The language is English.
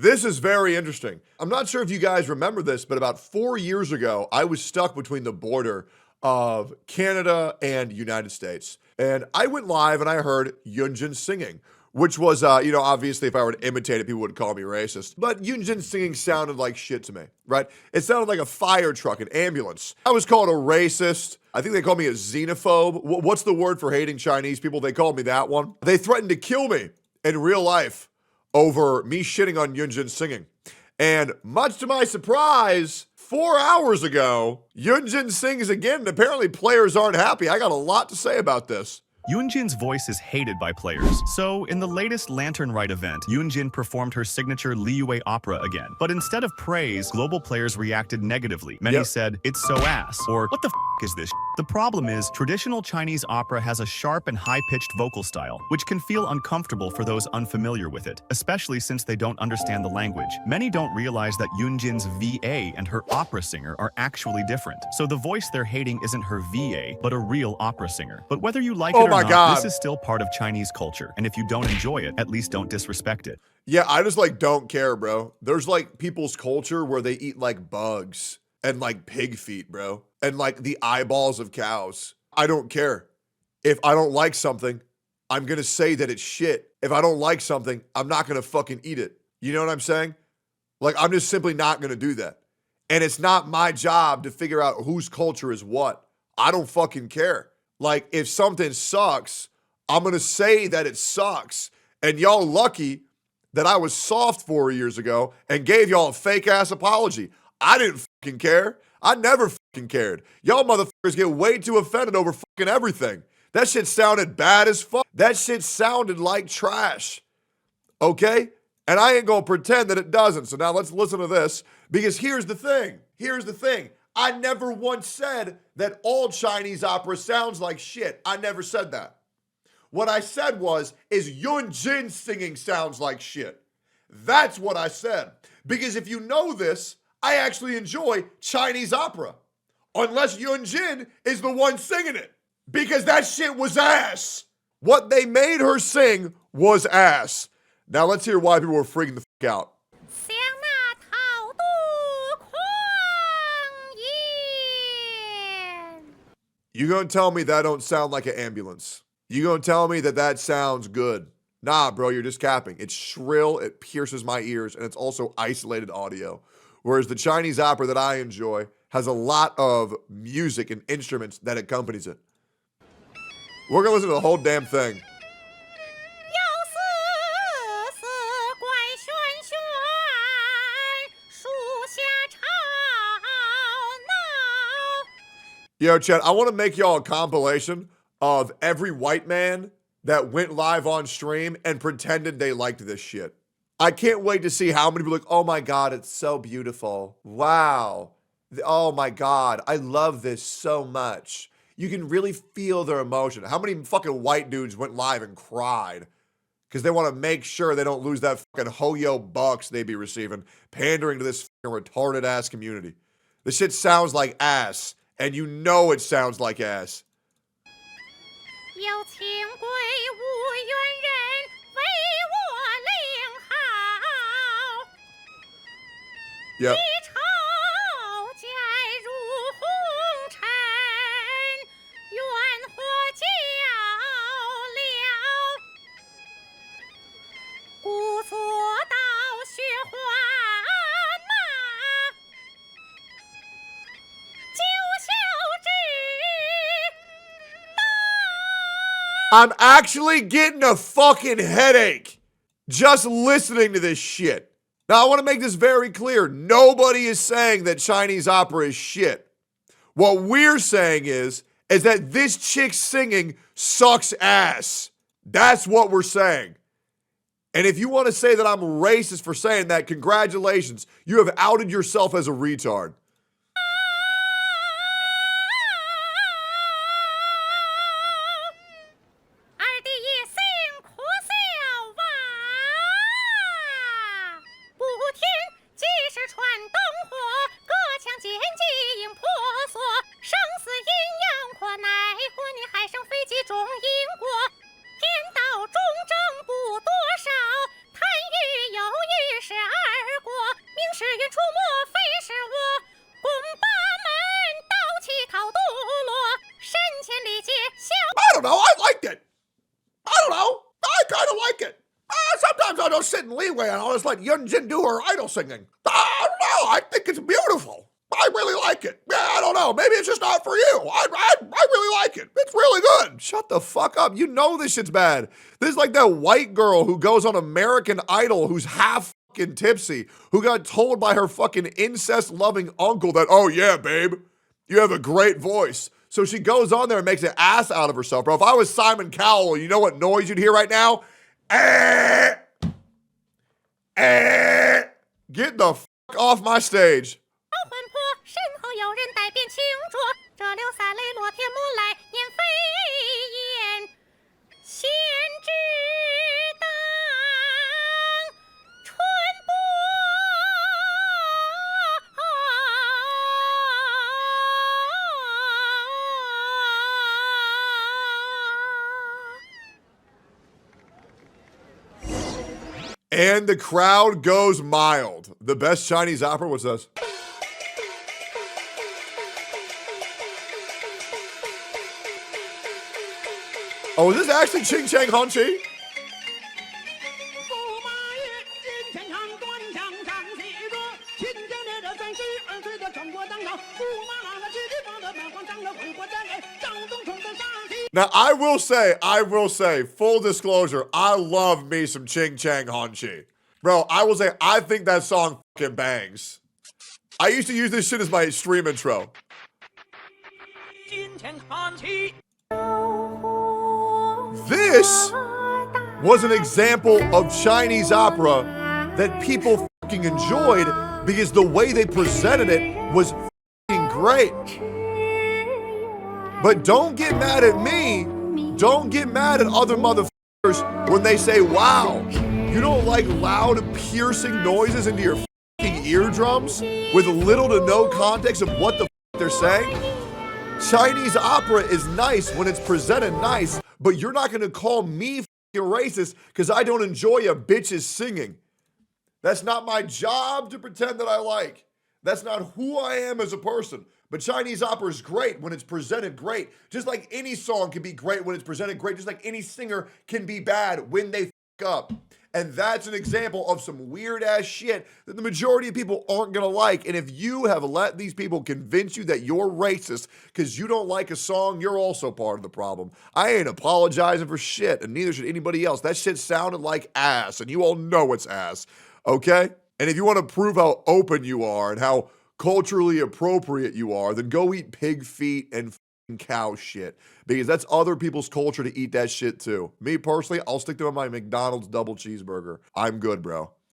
This is very interesting. I'm not sure if you guys remember this, but about 4 years ago, I was stuck between the border of Canada and United States. And I went live and I heard Yunjin singing, which was, obviously if I were to imitate it, people would call me racist. But Yunjin singing sounded like shit to me, right? It sounded like a fire truck, an ambulance. I was called a racist. I think they called me a xenophobe. What's the word for hating Chinese people? They called me that one. They threatened to kill me in real life over me shitting on Yunjin singing. And much to my surprise, 4 hours ago, Yunjin sings again, and apparently players aren't happy. I got a lot to say about this. Yunjin's voice is hated by players, so in the latest Lantern Rite event, Yunjin performed her signature Liyue opera again. But instead of praise, global players reacted negatively. Many said, "It's so ass," or "What the f*** is this?" The problem is, traditional Chinese opera has a sharp and high-pitched vocal style, which can feel uncomfortable for those unfamiliar with it, especially since they don't understand the language. Many don't realize that Yunjin's VA and her opera singer are actually different. So the voice they're hating isn't her VA, but a real opera singer. But whether you like it or not, this is still part of Chinese culture, and if you don't enjoy it, at least don't disrespect it. Yeah, I just don't care, bro. There's people's culture where they eat bugs and pig feet, bro, and the eyeballs of cows. I don't care. If I don't like something, I'm gonna say that it's shit. If I don't like something, I'm not gonna fucking eat it. You know what I'm saying? I'm just simply not gonna do that. And it's not my job to figure out whose culture is what. I don't fucking care. If something sucks, I'm going to say that it sucks. And y'all lucky that I was soft 4 years ago and gave y'all a fake-ass apology. I didn't fucking care. I never fucking cared. Y'all motherfuckers get way too offended over fucking everything. That shit sounded bad as fuck. That shit sounded like trash. Okay? And I ain't going to pretend that it doesn't. So now let's listen to this, because here's the thing. Here's the thing. I never once said that all Chinese opera sounds like shit. I never said that. What I said is Yunjin singing sounds like shit. That's what I said. Because if you know this, I actually enjoy Chinese opera. Unless Yunjin is the one singing it. Because that shit was ass. What they made her sing was ass. Now let's hear why people were freaking the fuck out. You gonna tell me that don't sound like an ambulance? You gonna tell me that that sounds good? Nah, bro, you're just capping. It's shrill, it pierces my ears, and it's also isolated audio. Whereas the Chinese opera that I enjoy has a lot of music and instruments that accompanies it. We're gonna listen to the whole damn thing. Yo, Chad, I want to make y'all a compilation of every white man that went live on stream and pretended they liked this shit. I can't wait to see how many people are like, oh my God, it's so beautiful. Wow. Oh my God, I love this so much. You can really feel their emotion. How many fucking white dudes went live and cried because they want to make sure they don't lose that fucking Hoyo bucks they be receiving, pandering to this fucking retarded ass community. This shit sounds like ass. And you know it sounds like ass. Yep. I'm actually getting a fucking headache just listening to this shit. Now, I want to make this very clear. Nobody is saying that Chinese opera is shit. What we're saying is that this chick singing sucks ass. That's what we're saying. And if you want to say that I'm racist for saying that, congratulations. You have outed yourself as a retard. 是云出没，非是我。宫八门，刀起烤堕落，身前礼节小。I don't know. I liked it. I don't know. I kind of like it. Sometimes I don't sit in leeway and I'll just let Yunjin do her idol singing. I don't know. I think it's beautiful. I really like it. Yeah, I don't know. Maybe it's just not for you. I really like it. It's really good. Shut the fuck up. You know this shit's bad. This is like that white girl who goes on American Idol who's half fucking tipsy, who got told by her fucking incest-loving uncle that, oh yeah, babe, you have a great voice. So she goes on there and makes an ass out of herself, bro. If I was Simon Cowell, you know what noise you'd hear right now? Get the fuck off my stage. 魂魄，身后有人带鞭轻着，这流洒泪落天幕来念飞燕，先知当春波。And the crowd goes mild. The best Chinese opera was this. Oh, is this actually Ching Chang Hanchi? Now, I will say, full disclosure, I love me some Ching Chang Hanchi. Bro, I will say, I think that song fucking bangs. I used to use this shit as my stream intro. This was an example of Chinese opera that people fucking enjoyed because the way they presented it was fucking great. But don't get mad at me. Don't get mad at other motherfuckers when they say, wow, you don't like loud, piercing noises into your fucking eardrums with little to no context of what the fuck they're saying? Chinese opera is nice when it's presented nice, but you're not gonna call me fucking racist because I don't enjoy a bitch's singing. That's not my job to pretend that I like. That's not who I am as a person. But Chinese opera is great when it's presented great. Just like any song can be great when it's presented great. Just like any singer can be bad when they fuck up. And that's an example of some weird ass shit that the majority of people aren't gonna like. And if you have let these people convince you that you're racist because you don't like a song, you're also part of the problem. I ain't apologizing for shit, and neither should anybody else. That shit sounded like ass, and you all know it's ass, okay? And if you want to prove how open you are and how culturally appropriate you are, then go eat pig feet and cow shit, because that's other people's culture to eat that shit too. Me personally, I'll stick to my McDonald's double cheeseburger. I'm good, bro.